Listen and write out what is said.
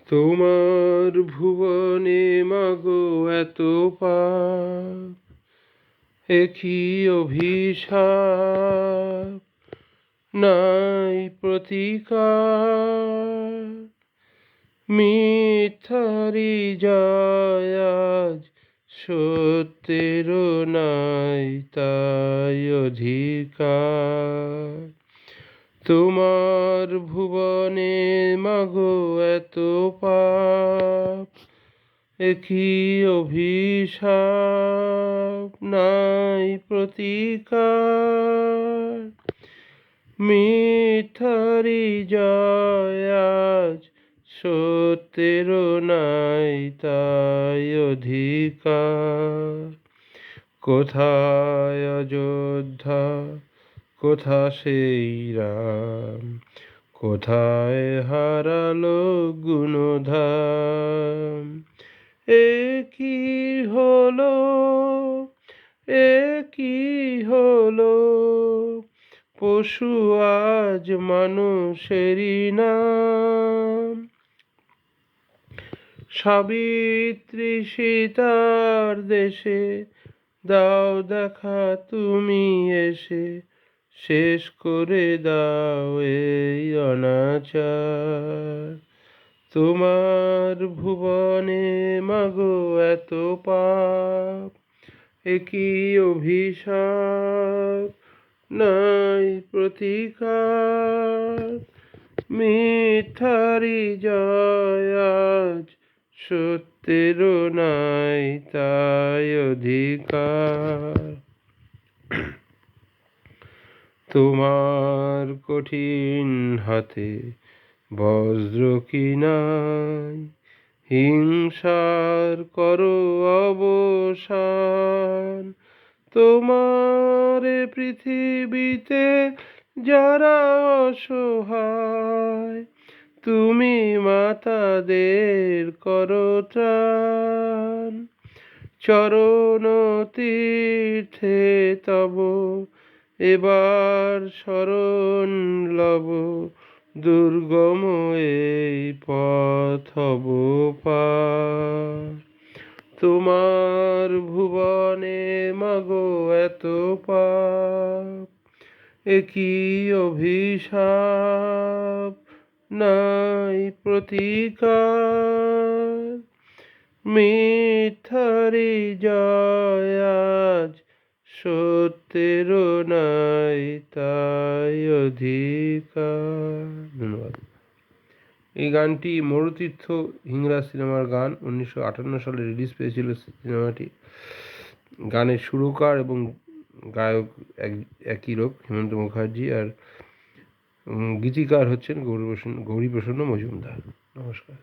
তোমার ভুবনে মাগো এত পাপ, একই অভিশাপ, নাই প্রতিকার। মিথ্যারি জয় আজ, সত্যেরও নাই তাই অধিকার। তোমার ভুবনে মাগো এত পাপ, একই অভিশাপ, নাই প্রতিকার। মিথ্যারি জয় আজ, সত্যেরও নাই তাই অধিকার। কোথায় অযোধ্যা, কোথা সেই রাম, কোথায় হারালো গুণধাম। এ কি হলো, এ কি হলো, পশু আজ মানুষেরই নাম। সাবিত্রী সীতার দেশে দাও দেখা তুমি এসে, শেষ করে দাও এই অনাচার। তোমার ভুবনে মাগো এত পাপ, একই অভিশাপ, নাই প্রতিকার। মিথ্যারি জয় আজ, সত্যেরও নাই তাই অধিকার। তোমার কঠিন হাতে বজ্র কি নাই, হিংসার করো অবসান। তোমার পৃথিবীতে যারা অসহায়, তুমি মাতাদের করো ত্রাণ। চরণ তীর্থে তব এবার শরণ লব, দুর্গম এই পথ পার। তোমার ভুবনে মাগো এত পাপ, একই অভিশাপ, নাই প্রতিকার। মিথ্যারি জয় আজ, সত্যেরও নাই তাই অধিকার। ধন্যবাদ। এই গানটি মরুতীর্থ হিংরা সিনেমার গান। 1958 সালে রিলিজ পেয়েছিল সিনেমাটি। গানের সুরকার এবং গায়ক একই লোক, হেমন্ত মুখার্জি, আর গীতিকার হচ্ছেন গৌরীপ্রসন্ন মজুমদার। নমস্কার।